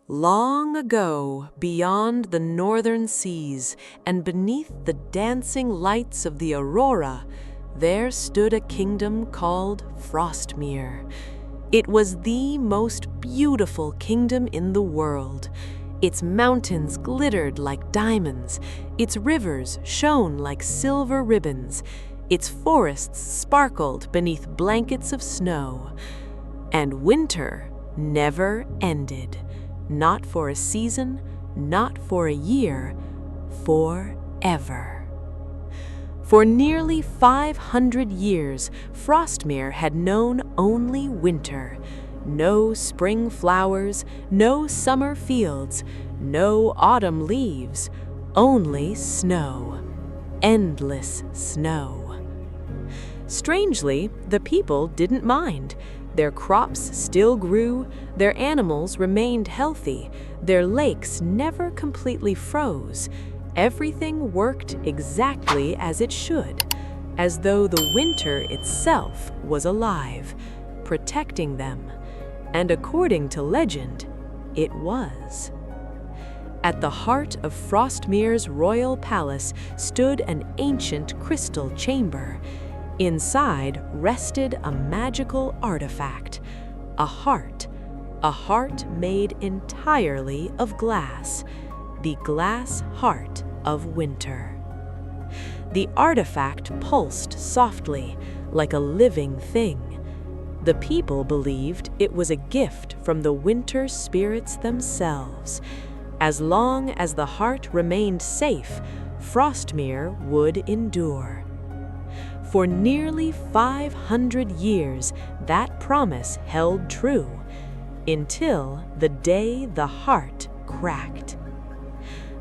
Long ago, beyond the northern seas and beneath the dancing lights of the aurora, there stood a kingdom called Frostmere. It was the most beautiful kingdom in the world. Its mountains glittered like diamonds, its rivers shone like silver ribbons, its forests sparkled beneath blankets of snow. And winter never ended. Not for a season, not for a year, forever. For nearly 500 years, Frostmere had known only winter. No spring flowers, no summer fields, no autumn leaves, only snow. Endless snow. Strangely, the people didn't mind. Their crops still grew, their animals remained healthy, their lakes never completely froze. Everything worked exactly as it should, as though the winter itself was alive, protecting them. And according to legend, it was. At the heart of Frostmere's royal palace stood an ancient crystal chamber. Inside rested a magical artifact, a heart made entirely of glass, the glass heart of winter. The artifact pulsed softly, like a living thing. The people believed it was a gift from the winter spirits themselves. As long as the heart remained safe, Frostmere would endure. For nearly 500 years, that promise held true, until the day the heart cracked.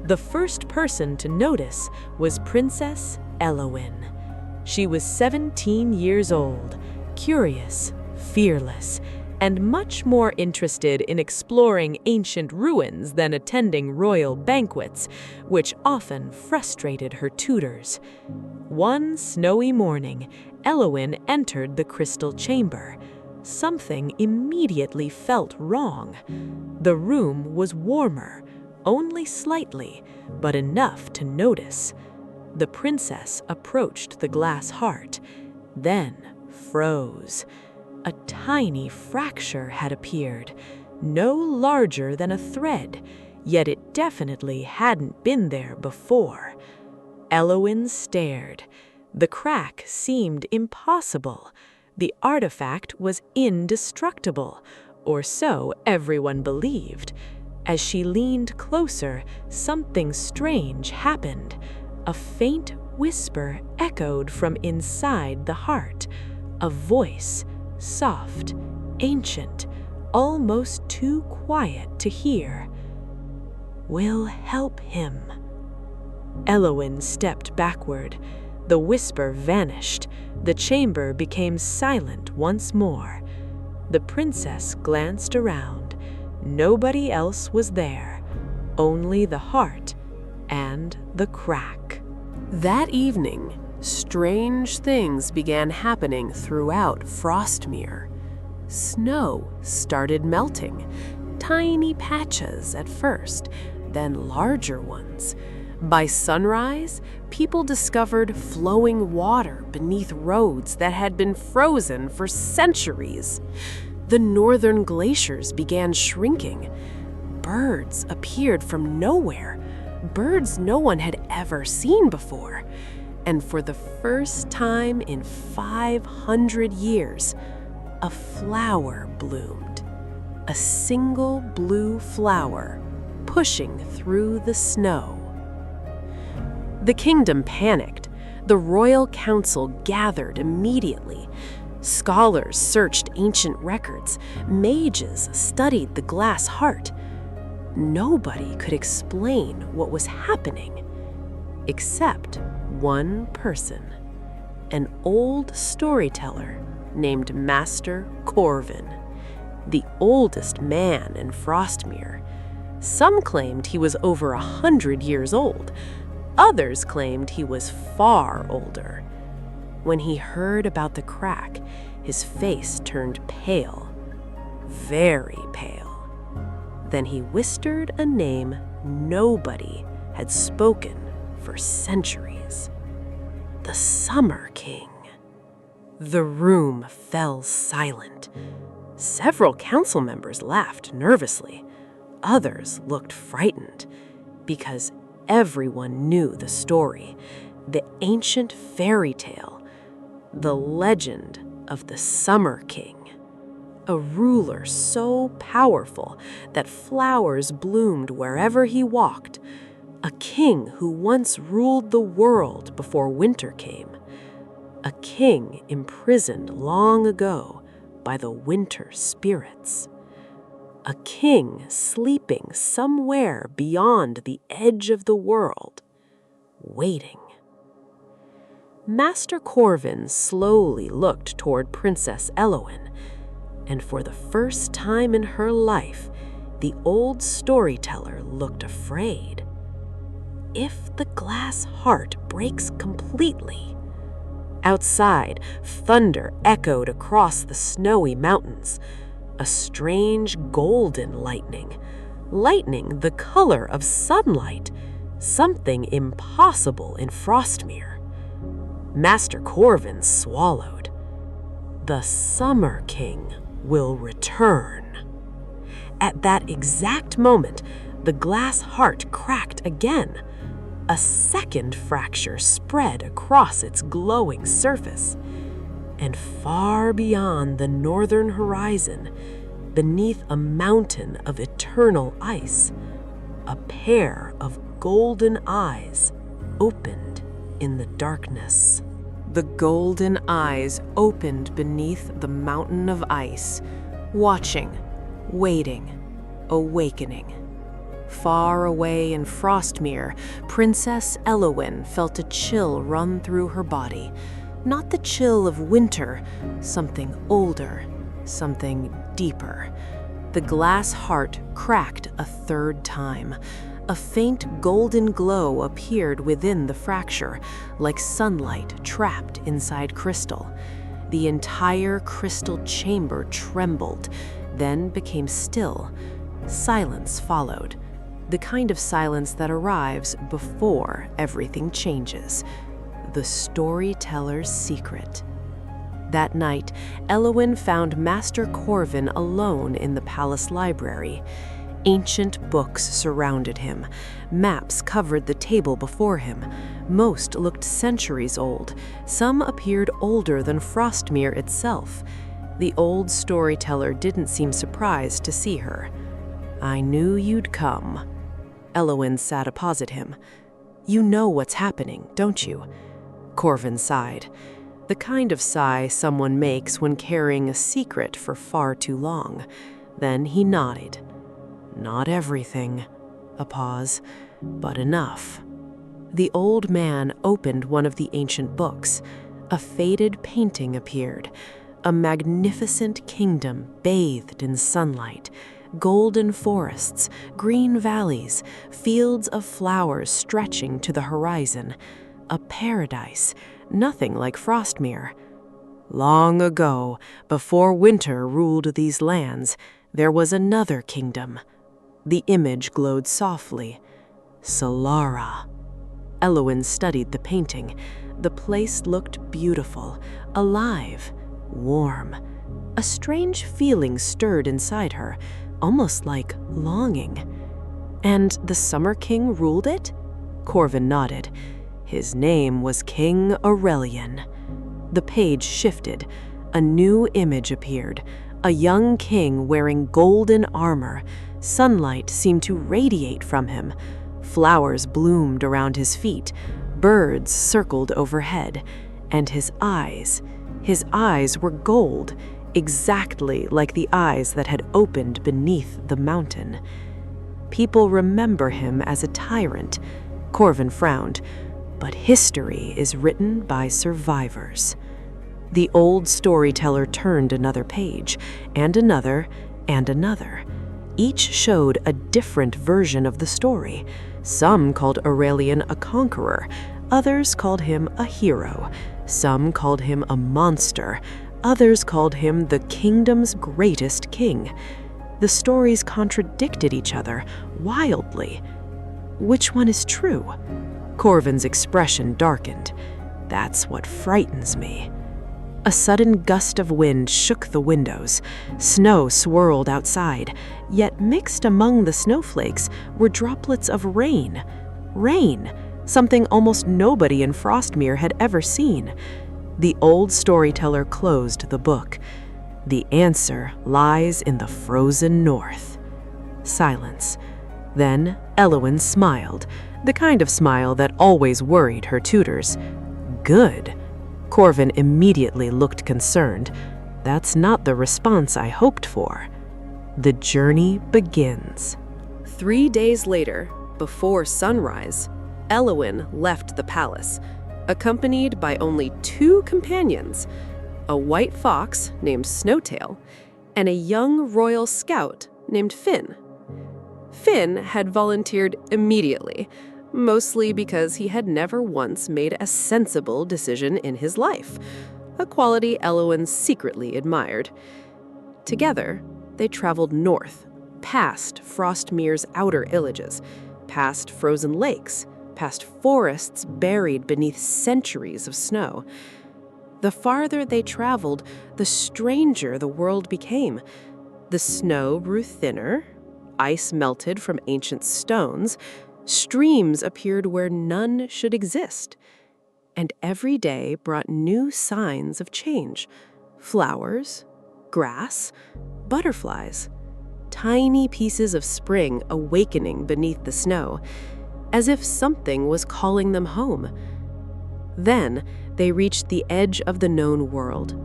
The first person to notice was Princess Elowen. She was 17 years old, curious, fearless, and much more interested in exploring ancient ruins than attending royal banquets, which often frustrated her tutors. One snowy morning, Elowen entered the crystal chamber. Something immediately felt wrong. The room was warmer, only slightly, but enough to notice. The princess approached the glass heart, then froze. A tiny fracture had appeared, no larger than a thread, yet it definitely hadn't been there before. Elowen stared. The crack seemed impossible. The artifact was indestructible, or so everyone believed. As she leaned closer, something strange happened. A faint whisper echoed from inside the heart. A voice, soft, ancient, almost too quiet to hear. "We'll help him." Elowen stepped backward. The whisper vanished. The chamber became silent once more. The princess glanced around. Nobody else was there, only the heart and the crack. That evening, strange things began happening throughout Frostmere. Snow started melting, tiny patches at first, then larger ones. By sunrise, people discovered flowing water beneath roads that had been frozen for centuries. The northern glaciers began shrinking. Birds appeared from nowhere, birds no one had ever seen before. And for the first time in 500 years, a flower bloomed. A single blue flower pushing through the snow. The kingdom panicked. The royal council gathered immediately. Scholars searched ancient records. Mages studied the glass heart. Nobody could explain what was happening, except one person, an old storyteller named Master Corvin, the oldest man in Frostmere. Some claimed he was over 100 years old. Others claimed he was far older. When he heard about the crack, his face turned pale, very pale. Then he whispered a name nobody had spoken for centuries. The Summer King. The room fell silent. Several council members laughed nervously. Others looked frightened, because everyone knew the story, the ancient fairy tale, the legend of the Summer King. A ruler so powerful that flowers bloomed wherever he walked. A king who once ruled the world before winter came. A king imprisoned long ago by the winter spirits. A king sleeping somewhere beyond the edge of the world, waiting. Master Corvin slowly looked toward Princess Elowen, and for the first time in her life, the old storyteller looked afraid. If the glass heart breaks completely. Outside, thunder echoed across the snowy mountains. A strange golden lightning. Lightning the color of sunlight. Something impossible in Frostmere. Master Corvin swallowed. The Summer King will return. At that exact moment, the glass heart cracked again. A second fracture spread across its glowing surface. And far beyond the northern horizon, beneath a mountain of eternal ice, a pair of golden eyes opened in the darkness. The golden eyes opened beneath the mountain of ice, watching, waiting, awakening. Far away in Frostmere, Princess Elowen felt a chill run through her body. Not the chill of winter, something older, something deeper. The glass heart cracked a third time. A faint golden glow appeared within the fracture, like sunlight trapped inside crystal. The entire crystal chamber trembled, then became still. Silence followed. The kind of silence that arrives before everything changes. The storyteller's secret. That night, Elowen found Master Corvin alone in the palace library. Ancient books surrounded him. Maps covered the table before him. Most looked centuries old. Some appeared older than Frostmere itself. The old storyteller didn't seem surprised to see her. "I knew you'd come." Elowen sat opposite him. "You know what's happening, don't you?" Corvin sighed. The kind of sigh someone makes when carrying a secret for far too long. Then he nodded. "Not everything." A pause. "But enough." The old man opened one of the ancient books. A faded painting appeared. A magnificent kingdom bathed in sunlight. Golden forests, green valleys, fields of flowers stretching to the horizon. A paradise, nothing like Frostmere. Long ago, before winter ruled these lands, there was another kingdom. The image glowed softly. Solara. Elowen studied the painting. The place looked beautiful, alive, warm. A strange feeling stirred inside her, almost like longing. And the Summer King ruled it? Corvin nodded. His name was King Aurelian. The page shifted. A new image appeared. A young king wearing golden armor. Sunlight seemed to radiate from him. Flowers bloomed around his feet. Birds circled overhead. And his eyes were gold, exactly like the eyes that had opened beneath the mountain. People remember him as a tyrant. Corvin frowned. But history is written by survivors. The old storyteller turned another page, and another, and another. Each showed a different version of the story. Some called Aurelian a conqueror, others called him a hero, some called him a monster, others called him the kingdom's greatest king. The stories contradicted each other wildly. Which one is true? Corvin's expression darkened. That's what frightens me. A sudden gust of wind shook the windows. Snow swirled outside, yet mixed among the snowflakes were droplets of rain. Rain, something almost nobody in Frostmere had ever seen. The old storyteller closed the book. The answer lies in the frozen north. Silence. Then Elowen smiled, the kind of smile that always worried her tutors. Good. Corvin immediately looked concerned. That's not the response I hoped for. The journey begins. 3 days later, before sunrise, Elowen left the palace, accompanied by only 2 companions, a white fox named Snowtail and a young royal scout named Finn. Finn had volunteered immediately, mostly because he had never once made a sensible decision in his life, a quality Elowen secretly admired. Together, they traveled north, past Frostmere's outer villages, past frozen lakes, past forests buried beneath centuries of snow. The farther they traveled, the stranger the world became. The snow grew thinner, ice melted from ancient stones, streams appeared where none should exist. And every day brought new signs of change. Flowers, grass, butterflies, tiny pieces of spring awakening beneath the snow, as if something was calling them home. Then they reached the edge of the known world,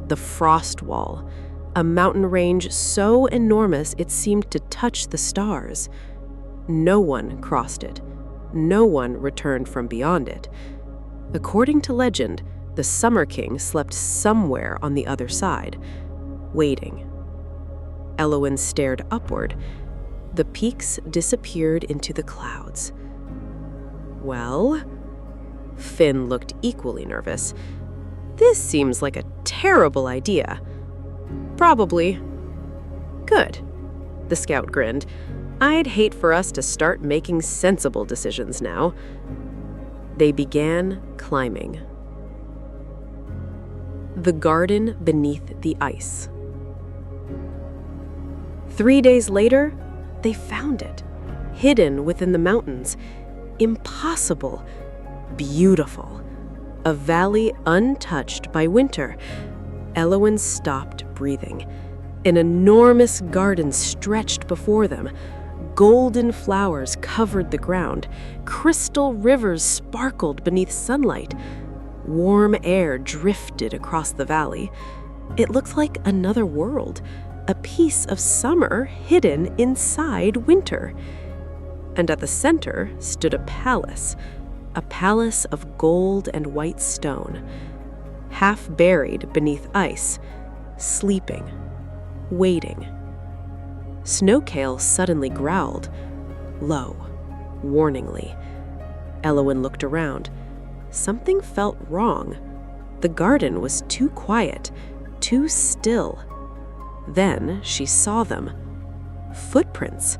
the Frost Wall, a mountain range so enormous it seemed to touch the stars. No one crossed it. No one returned from beyond it. According to legend, the Summer King slept somewhere on the other side, waiting. Elowen stared upward. The peaks disappeared into the clouds. Well? Finn looked equally nervous. This seems like a terrible idea. Probably. Good. The scout grinned. I'd hate for us to start making sensible decisions now. They began climbing. The garden beneath the ice. 3 days later, they found it, hidden within the mountains. Impossible. Beautiful. A valley untouched by winter. Elowen stopped breathing. An enormous garden stretched before them. Golden flowers covered the ground. Crystal rivers sparkled beneath sunlight. Warm air drifted across the valley. It looked like another world, a piece of summer hidden inside winter. And at the center stood a palace of gold and white stone, half buried beneath ice, sleeping, waiting. Snowtail suddenly growled, low, warningly. Elowen looked around. Something felt wrong. The garden was too quiet, too still. Then she saw them. Footprints,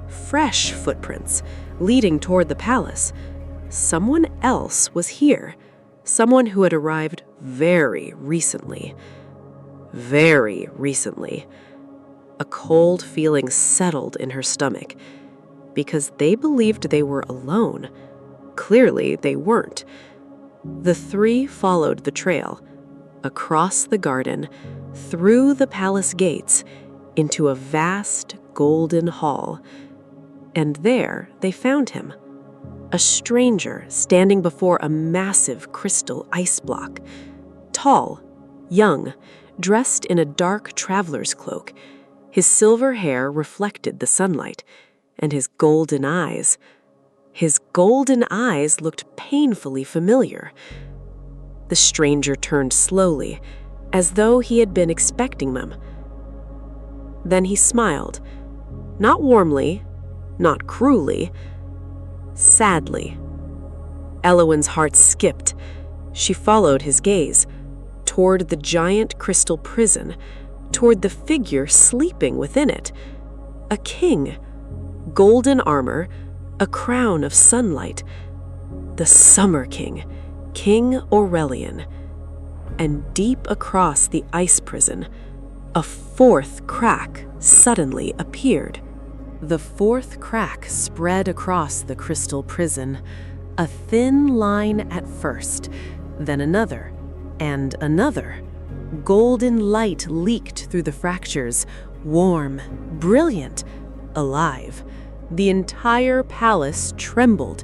fresh footprints, leading toward the palace. Someone else was here. Someone who had arrived very recently. Very recently. A cold feeling settled in her stomach. Because they believed they were alone. Clearly, they weren't. The 3 followed the trail, across the garden, through the palace gates, into a vast golden hall. And there they found him. A stranger standing before a massive crystal ice block. Tall, young, dressed in a dark traveler's cloak. His silver hair reflected the sunlight, and his golden eyes looked painfully familiar. The stranger turned slowly, as though he had been expecting them. Then he smiled, not warmly, not cruelly, sadly. Elowen's heart skipped. She followed his gaze, toward the giant crystal prison, toward the figure sleeping within it. A king, golden armor, a crown of sunlight. The Summer King, King Aurelian. And deep across the ice prison, a fourth crack suddenly appeared. The fourth crack spread across the crystal prison, a thin line at first, then another, and another. Golden light leaked through the fractures, warm, brilliant, alive. The entire palace trembled.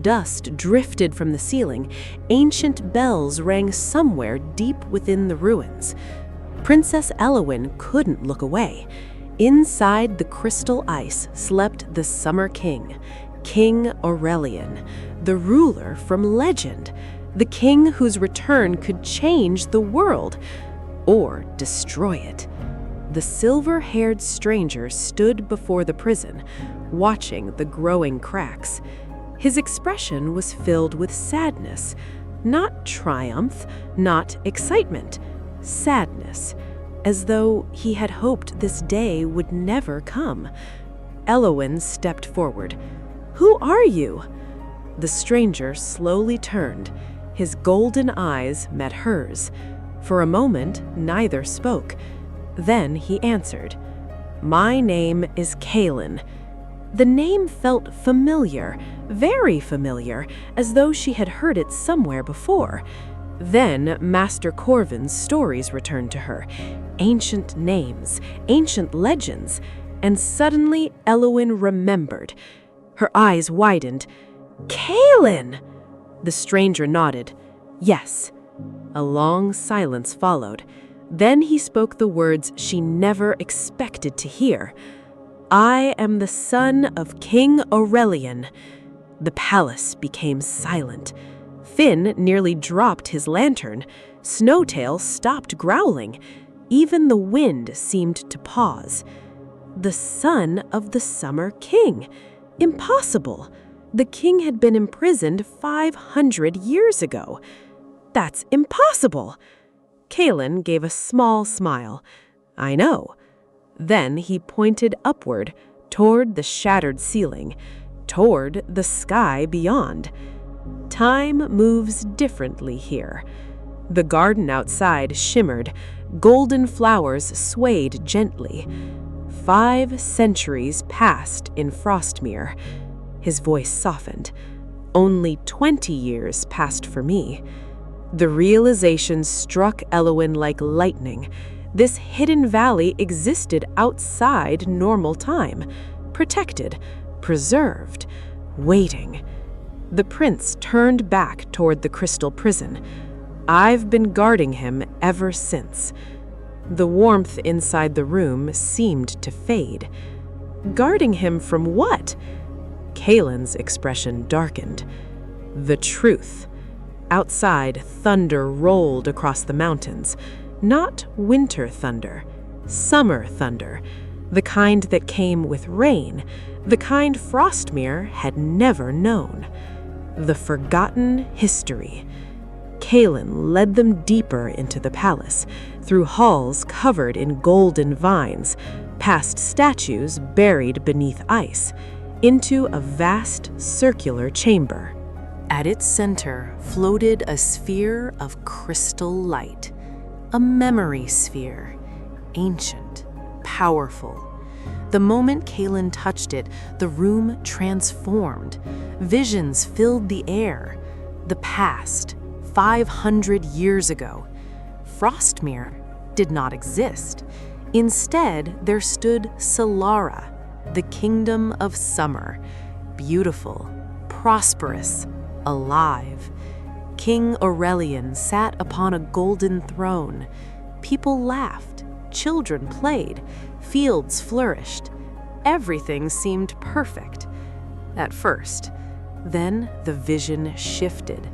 Dust drifted from the ceiling. Ancient bells rang somewhere deep within the ruins. Princess Elowen couldn't look away. Inside the crystal ice slept the Summer King, King Aurelian, the ruler from legend, the king whose return could change the world or destroy it. The silver-haired stranger stood before the prison, watching the growing cracks. His expression was filled with sadness, not triumph, not excitement, sadness, as though he had hoped this day would never come. Elowen stepped forward. "Who are you?" The stranger slowly turned. His golden eyes met hers. For a moment, neither spoke. Then he answered, "My name is Caelan." The name felt familiar, very familiar, as though she had heard it somewhere before. Then Master Corvin's stories returned to her, ancient names, ancient legends, and suddenly Elowen remembered. Her eyes widened. "Caelan!" The stranger nodded. "Yes." A long silence followed. Then he spoke the words she never expected to hear. "I am the son of King Aurelian." The palace became silent. Finn nearly dropped his lantern. Snowtail stopped growling. Even the wind seemed to pause. The son of the Summer King. Impossible. The king had been imprisoned 500 years ago. That's impossible. Caelan gave a small smile. "I know." Then he pointed upward, toward the shattered ceiling, toward the sky beyond. Time moves differently here. The garden outside shimmered. Golden flowers swayed gently. 5 centuries passed in Frostmere. His voice softened. Only 20 years passed for me. The realization struck Elowen like lightning. This hidden valley existed outside normal time, protected, preserved, waiting. The prince turned back toward the crystal prison. "I've been guarding him ever since." The warmth inside the room seemed to fade. Guarding him from what? Caelan's expression darkened. The truth. Outside, thunder rolled across the mountains. Not winter thunder, summer thunder, the kind that came with rain, the kind Frostmere had never known. The forgotten history. Caelan led them deeper into the palace, through halls covered in golden vines, past statues buried beneath ice, into a vast circular chamber. At its center floated a sphere of crystal light. A memory sphere, ancient, powerful. The moment Caelan touched it, the room transformed. Visions filled the air. The past, 500 years ago. Frostmere did not exist. Instead, there stood Solara, the kingdom of summer, beautiful, prosperous, alive. King Aurelian sat upon a golden throne. People laughed, children played, fields flourished. Everything seemed perfect. At first. Then the vision shifted.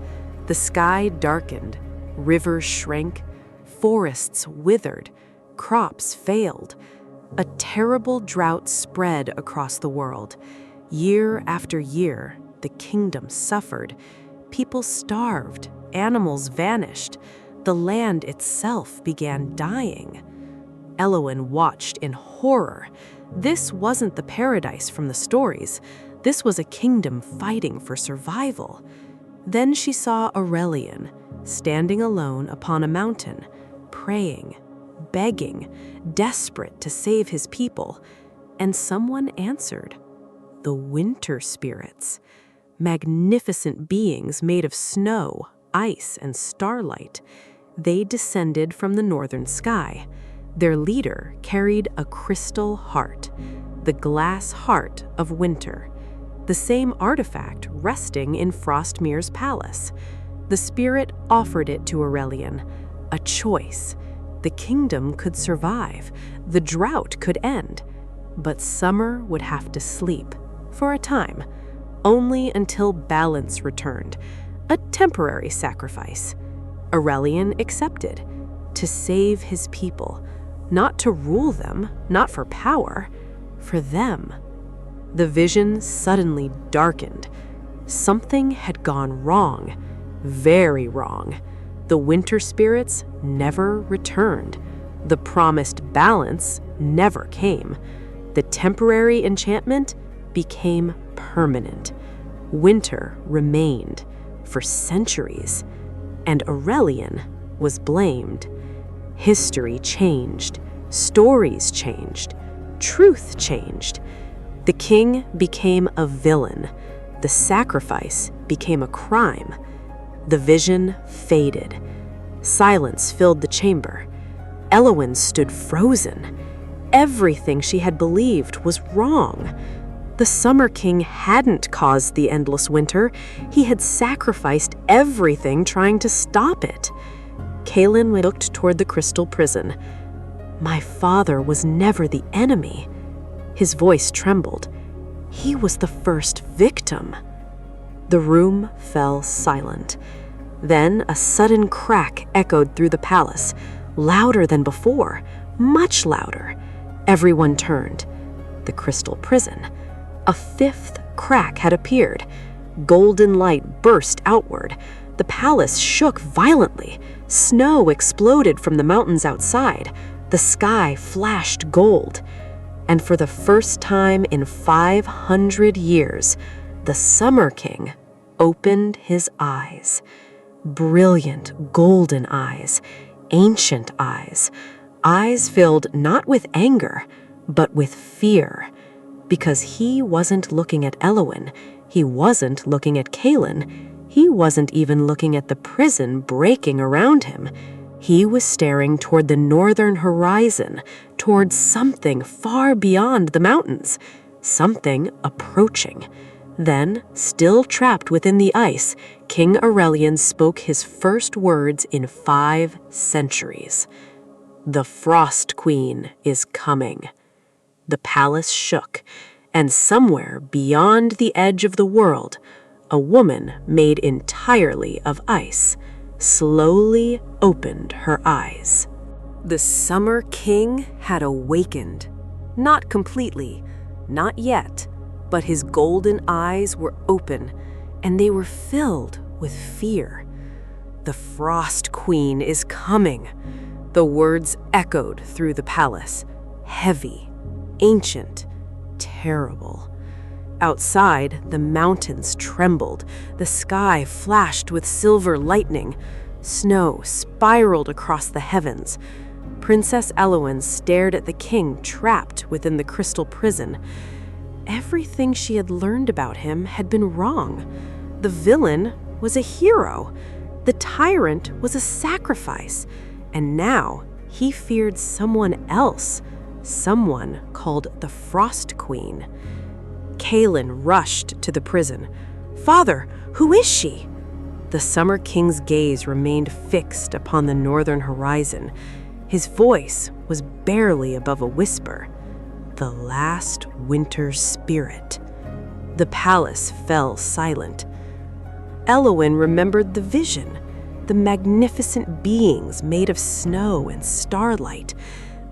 The sky darkened, rivers shrank, forests withered, crops failed. A terrible drought spread across the world. Year after year, the kingdom suffered. People starved, animals vanished, the land itself began dying. Elowen watched in horror. This wasn't the paradise from the stories. This was a kingdom fighting for survival. Then she saw Aurelian, standing alone upon a mountain, praying, begging, desperate to save his people. And someone answered. The winter spirits. Magnificent beings made of snow, ice, and starlight. They descended from the northern sky. Their leader carried a crystal heart, the glass heart of winter, the same artifact resting in Frostmere's palace. The spirit offered it to Aurelian, a choice. The kingdom could survive, the drought could end, but summer would have to sleep, for a time, only until balance returned, a temporary sacrifice. Aurelian accepted, to save his people, not to rule them, not for power, for them. The vision suddenly darkened. Something had gone wrong, very wrong. The winter spirits never returned. The promised balance never came. The temporary enchantment became permanent. Winter remained for centuries, and Aurelian was blamed. History changed, stories changed, truth changed. The king became a villain. The sacrifice became a crime. The vision faded. Silence filled the chamber. Elowen stood frozen. Everything she had believed was wrong. The Summer King hadn't caused the endless winter. He had sacrificed everything trying to stop it. Caelan looked toward the crystal prison. My father was never the enemy. His voice trembled. He was the first victim. The room fell silent. Then a sudden crack echoed through the palace, louder than before, much louder. Everyone turned. The crystal prison. A fifth crack had appeared. Golden light burst outward. The palace shook violently. Snow exploded from the mountains outside. The sky flashed gold. And for the first time in 500 years, the Summer King opened his eyes. Brilliant golden eyes, ancient eyes, eyes filled not with anger, but with fear. Because he wasn't looking at Elowen, he wasn't looking at Caelan, he wasn't even looking at the prison breaking around him. He was staring toward the northern horizon, toward something far beyond the mountains, something approaching. Then, still trapped within the ice, King Aurelian spoke his first words in 5 centuries. The Frost Queen is coming. The palace shook, and somewhere beyond the edge of the world, a woman made entirely of ice slowly opened her eyes. The Summer King had awakened. Not completely, not yet, but his golden eyes were open, and they were filled with fear. The Frost Queen is coming. The words echoed through the palace, heavy, ancient, terrible. Outside, the mountains trembled. The sky flashed with silver lightning. Snow spiraled across the heavens. Princess Elowen stared at the king trapped within the crystal prison. Everything she had learned about him had been wrong. The villain was a hero. The tyrant was a sacrifice. And now he feared someone else, someone called the Frost Queen. Caelan rushed to the prison. Father, who is she? The Summer King's gaze remained fixed upon the northern horizon. His voice was barely above a whisper. The last winter spirit. The palace fell silent. Elowen remembered the vision, the magnificent beings made of snow and starlight,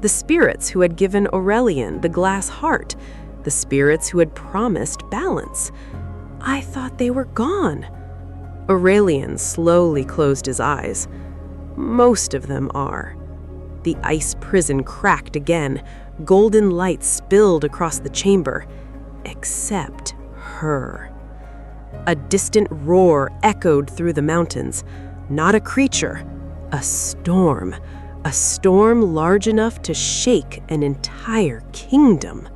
the spirits who had given Aurelian the glass heart, the spirits who had promised balance. I thought they were gone. Aurelian slowly closed his eyes. Most of them are. The ice prison cracked again. Golden light spilled across the chamber, except her. A distant roar echoed through the mountains. Not a creature, a storm large enough to shake an entire kingdom.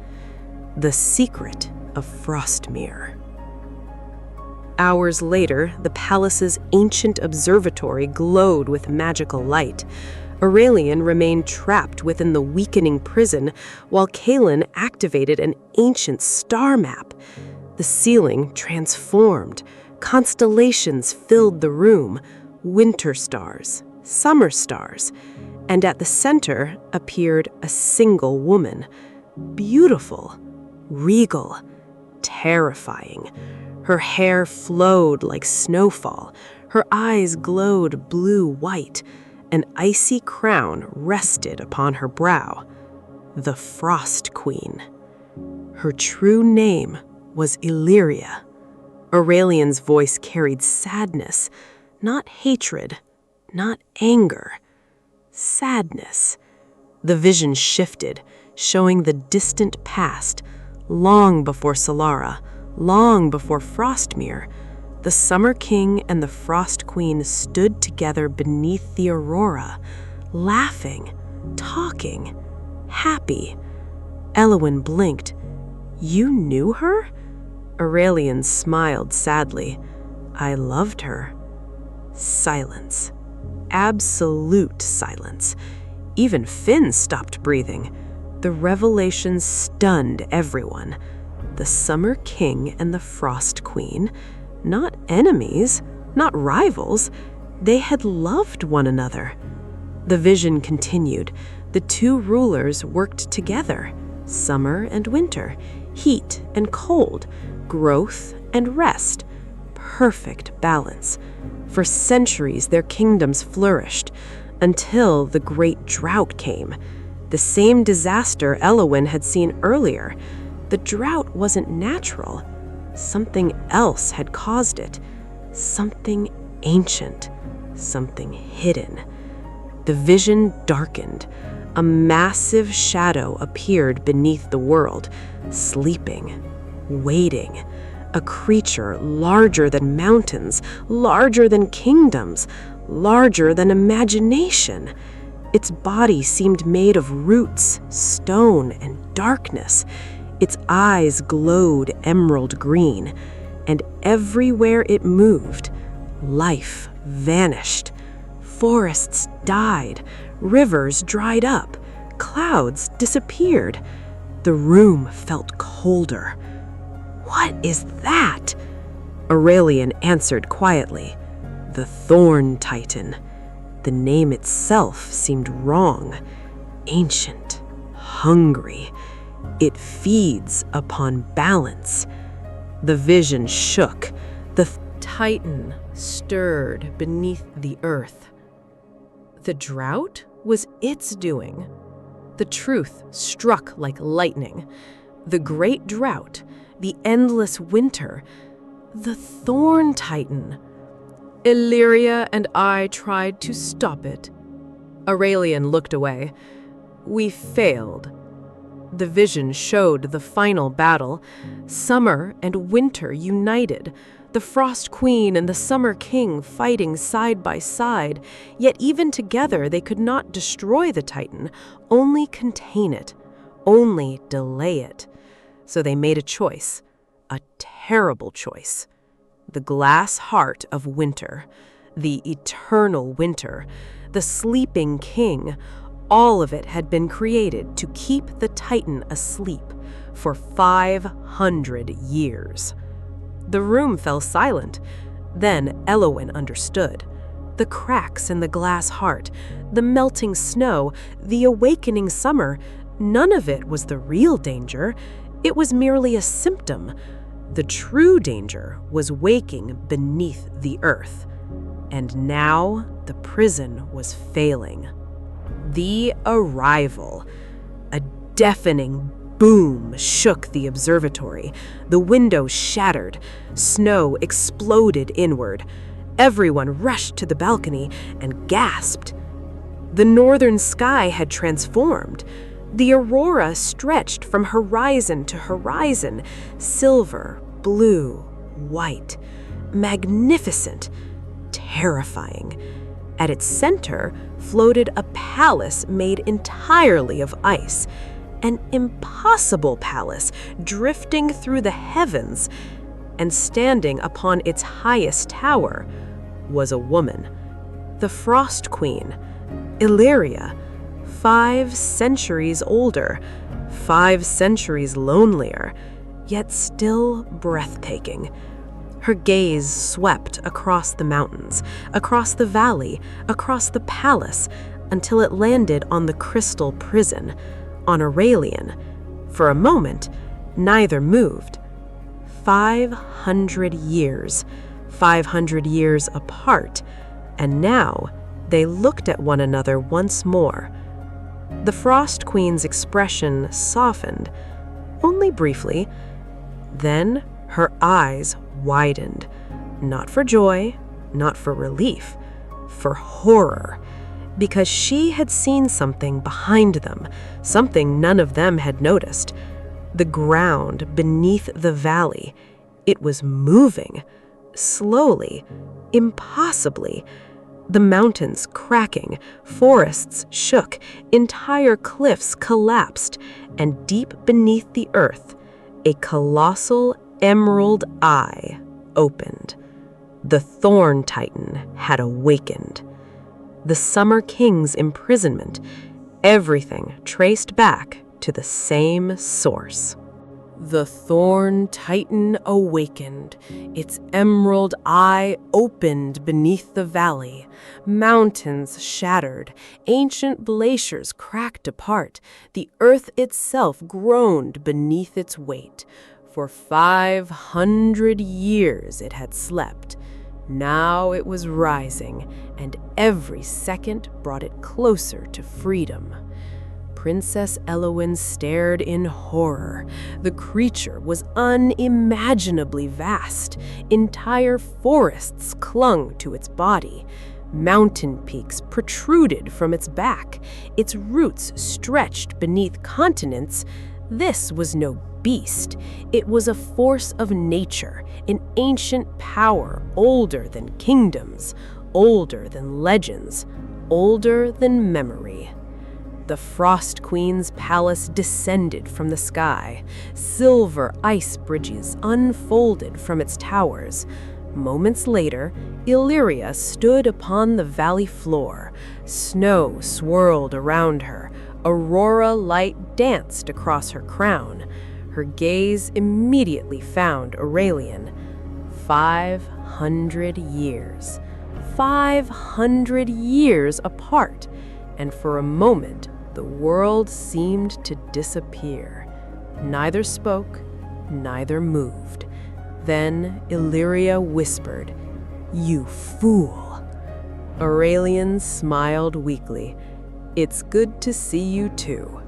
The secret of Frostmere. Hours later, the palace's ancient observatory glowed with magical light. Aurelian remained trapped within the weakening prison, while Caelan activated an ancient star map. The ceiling transformed. Constellations filled the room, winter stars, summer stars, and at the center appeared a single woman, beautiful, regal, terrifying. Her hair flowed like snowfall, her eyes glowed blue-white, an icy crown rested upon her brow. The Frost Queen. Her true name was Elyria. Aurelian's voice carried sadness, not hatred, not anger. Sadness. The vision shifted, showing the distant past, long before Solara, long before Frostmere. The Summer King and the Frost Queen stood together beneath the aurora, laughing, talking, happy. Elowen blinked. "You knew her?" Aurelian smiled sadly. "I loved her." Silence. Absolute silence. Even Finn stopped breathing. The revelation stunned everyone. The Summer King and the Frost Queen, not enemies, not rivals, they had loved one another. The vision continued. The two rulers worked together, summer and winter, heat and cold, growth and rest. Perfect balance. For centuries, their kingdoms flourished, until the great drought came. The same disaster Elowen had seen earlier. The drought wasn't natural. Something else had caused it. Something ancient. Something hidden. The vision darkened. A massive shadow appeared beneath the world, sleeping, waiting. A creature larger than mountains, larger than kingdoms, larger than imagination. Its body seemed made of roots, stone, and darkness. Its eyes glowed emerald green, and everywhere it moved, life vanished. Forests died, rivers dried up, clouds disappeared. The room felt colder. "What is that?" Aurelian answered quietly. "The Thorn Titan." The name itself seemed wrong. Ancient, hungry. It feeds upon balance. The vision shook. The Titan stirred beneath the earth. The drought was its doing. The truth struck like lightning. The great drought, the endless winter, the Thorn Titan. Elyria and I tried to stop it. Aurelian looked away. We failed. The vision showed the final battle. Summer and winter united. The Frost Queen and the Summer King fighting side by side, yet even together they could not destroy the Titan, only contain it, only delay it. So they made a choice, a terrible choice. The glass heart of winter, the eternal winter, the sleeping king, all of it had been created to keep the Titan asleep for 500 years. The room fell silent. Then Elowen understood. The cracks in the glass heart, the melting snow, the awakening summer, none of it was the real danger. It was merely a symptom. The true danger was waking beneath the earth. And now the prison was failing. The arrival. A deafening boom shook the observatory. The windows shattered. Snow exploded inward. Everyone rushed to the balcony and gasped. The northern sky had transformed. The aurora stretched from horizon to horizon, silver, blue, white, magnificent, terrifying. At its center floated a palace made entirely of ice, an impossible palace drifting through the heavens, and standing upon its highest tower was a woman, the Frost Queen Elyria, 5 centuries older, 5 centuries lonelier, yet still breathtaking. Her gaze swept across the mountains, across the valley, across the palace, until it landed on the crystal prison, on Aurelian. For a moment, neither moved. 500 years, 500 years apart, and now they looked at one another once more. The Frost Queen's expression softened, only briefly. Then her eyes widened, not for joy, not for relief, for horror, because she had seen something behind them, something none of them had noticed. The ground beneath the valley, it was moving, slowly, impossibly. The mountains cracking, forests shook, entire cliffs collapsed, and deep beneath the earth, a colossal emerald eye opened. The Thorn Titan had awakened. The Summer King's imprisonment, everything traced back to the same source. The Thorn Titan awakened. Its emerald eye opened beneath the valley. Mountains shattered. Ancient glaciers cracked apart. The earth itself groaned beneath its weight. For 500 years it had slept. Now it was rising, and every second brought it closer to freedom. Princess Elowen stared in horror. The creature was unimaginably vast. Entire forests clung to its body. Mountain peaks protruded from its back. Its roots stretched beneath continents. This was no beast. It was a force of nature, an ancient power older than kingdoms, older than legends, older than memory. The Frost Queen's palace descended from the sky. Silver ice bridges unfolded from its towers. Moments later, Elyria stood upon the valley floor. Snow swirled around her. Aurora light danced across her crown. Her gaze immediately found Aurelian. 500 years. 500 years apart. And for a moment, the world seemed to disappear. Neither spoke, neither moved. Then Elyria whispered, "You fool." Aurelian smiled weakly. "It's good to see you too."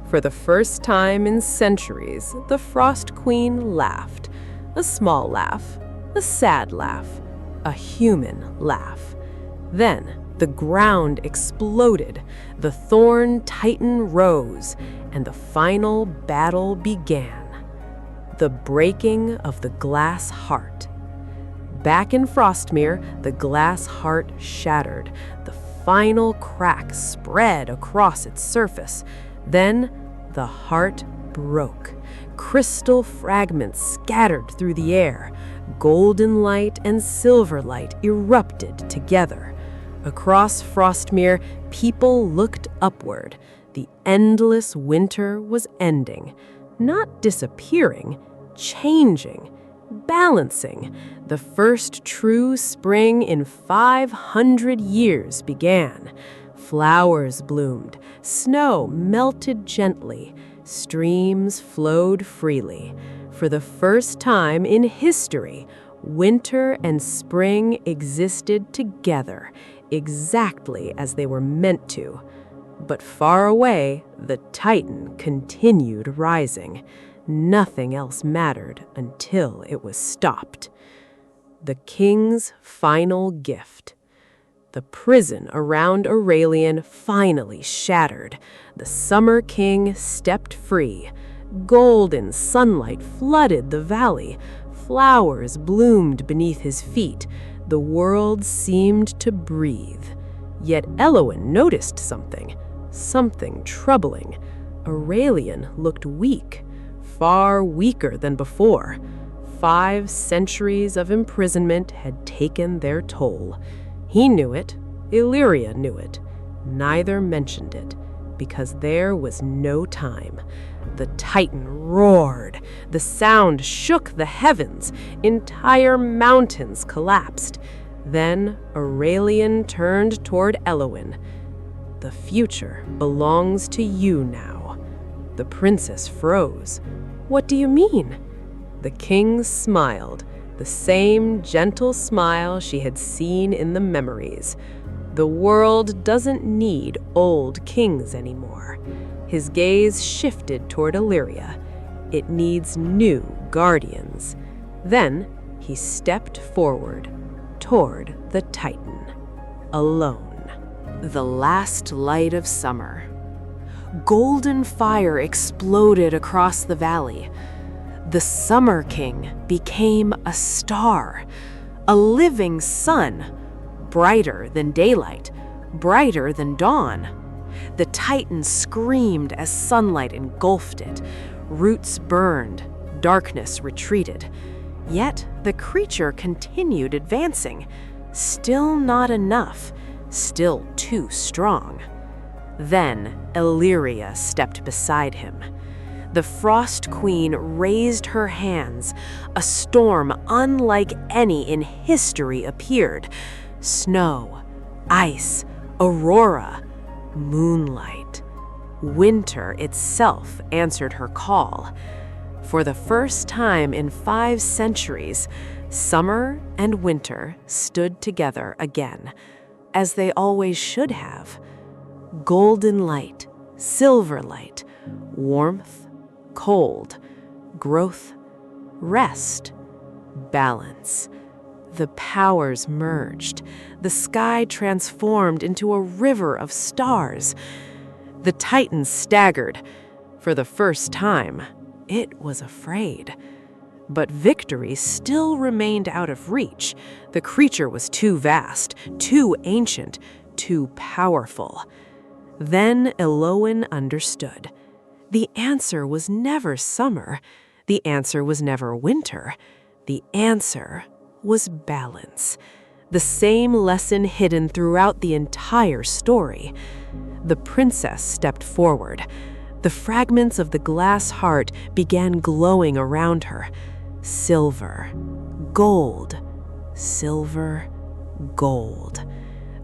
For the first time in centuries, the Frost Queen laughed. A small laugh, a sad laugh, a human laugh. Then the ground exploded, the Thorn Titan rose, and the final battle began. The breaking of the glass heart. Back in Frostmere, the glass heart shattered. The final crack spread across its surface. Then the heart broke. Crystal fragments scattered through the air. Golden light and silver light erupted together. Across Frostmere, people looked upward. The endless winter was ending, not disappearing, changing, balancing. The first true spring in 500 years began. Flowers bloomed, snow melted gently, streams flowed freely. For the first time in history, winter and spring existed together, exactly as they were meant to. But far away, the Titan continued rising. Nothing else mattered until it was stopped. The king's final gift. The prison around Aurelian finally shattered. The Summer King stepped free. Golden sunlight flooded the valley. Flowers bloomed beneath his feet. The world seemed to breathe. Yet Elowen noticed something troubling. Aurelian looked weak, far weaker than before. 5 centuries of imprisonment had taken their toll. He knew it, Elyria knew it. Neither mentioned it, because there was no time. The Titan roared. The sound shook the heavens. Entire mountains collapsed. Then Aurelian turned toward Elowen. "The future belongs to you now." The princess froze. "What do you mean?" The king smiled, the same gentle smile she had seen in the memories. "The world doesn't need old kings anymore." His gaze shifted toward Elyria. "It needs new guardians." Then he stepped forward toward the Titan, alone. The last light of summer. Golden fire exploded across the valley. The Summer King became a star, a living sun, brighter than daylight, brighter than dawn. The Titan screamed as sunlight engulfed it. Roots burned, darkness retreated. Yet the creature continued advancing. Still not enough, still too strong. Then Elyria stepped beside him. The Frost Queen raised her hands. A storm unlike any in history appeared. Snow, ice, aurora, moonlight. Winter itself answered her call. For the first time in 5 centuries, summer and winter stood together again, as they always should have. Golden light, silver light, warmth, cold, growth, rest, balance. The powers merged. The sky transformed into a river of stars. The Titan staggered. For the first time, it was afraid. But victory still remained out of reach. The creature was too vast, too ancient, too powerful. Then Elowen understood. The answer was never summer. The answer was never winter. The answer was balance. The same lesson hidden throughout the entire story. The princess stepped forward. The fragments of the glass heart began glowing around her. Silver, gold, silver, gold.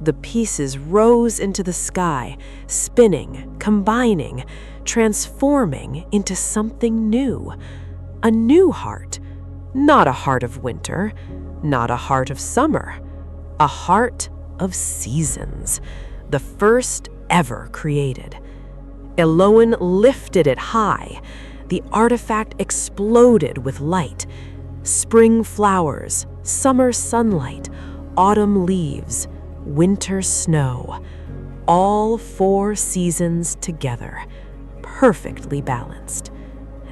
The pieces rose into the sky, spinning, combining, transforming into something new. A new heart. Not a heart of winter, not a heart of summer. A heart of seasons. The first ever created. Elowen lifted it high. The artifact exploded with light. Spring flowers, summer sunlight, autumn leaves, winter snow. All 4 seasons together, perfectly balanced.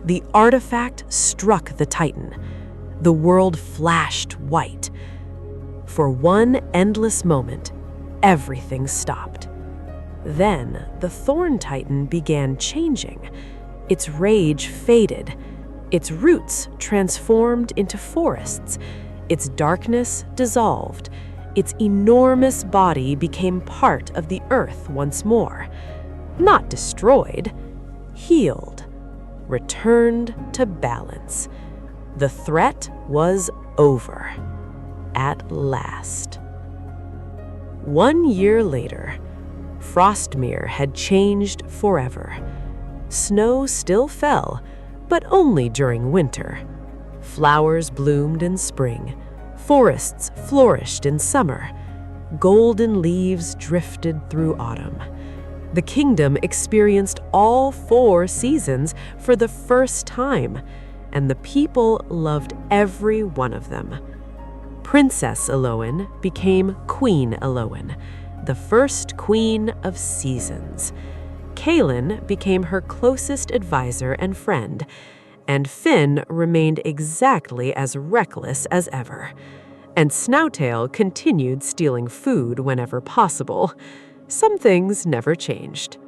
The artifact struck the Titan. The world flashed white. For one endless moment, everything stopped. Then the Thorn Titan began changing. Its rage faded. Its roots transformed into forests. Its darkness dissolved. Its enormous body became part of the earth once more. Not destroyed, healed, returned to balance. The threat was over. At last. 1 year later, Frostmere had changed forever. Snow still fell, but only during winter. Flowers bloomed in spring. Forests flourished in summer. Golden leaves drifted through autumn. The kingdom experienced all 4 seasons for the first time, and the people loved every one of them. Princess Elowen became Queen Elowen, the first queen of seasons. Caelan became her closest advisor and friend, and Finn remained exactly as reckless as ever. And Snowtail continued stealing food whenever possible. Some things never changed.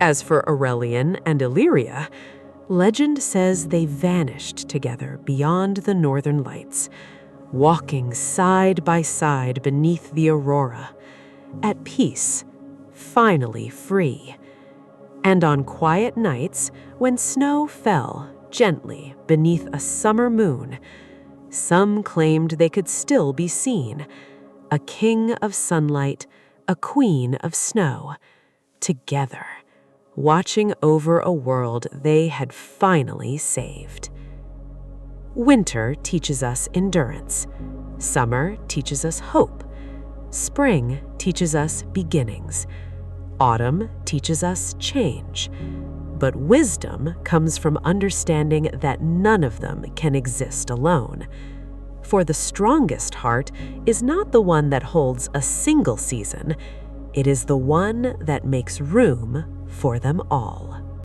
As for Aurelian and Elyria, legend says they vanished together beyond the northern lights, walking side by side beneath the aurora, at peace, finally free. And on quiet nights, when snow fell gently beneath a summer moon, some claimed they could still be seen, a king of sunlight, a queen of snow, together, watching over a world they had finally saved. Winter teaches us endurance. Summer teaches us hope. Spring teaches us beginnings. Autumn teaches us change. But wisdom comes from understanding that none of them can exist alone. For the strongest heart is not the one that holds a single season. It is the one that makes room for them all.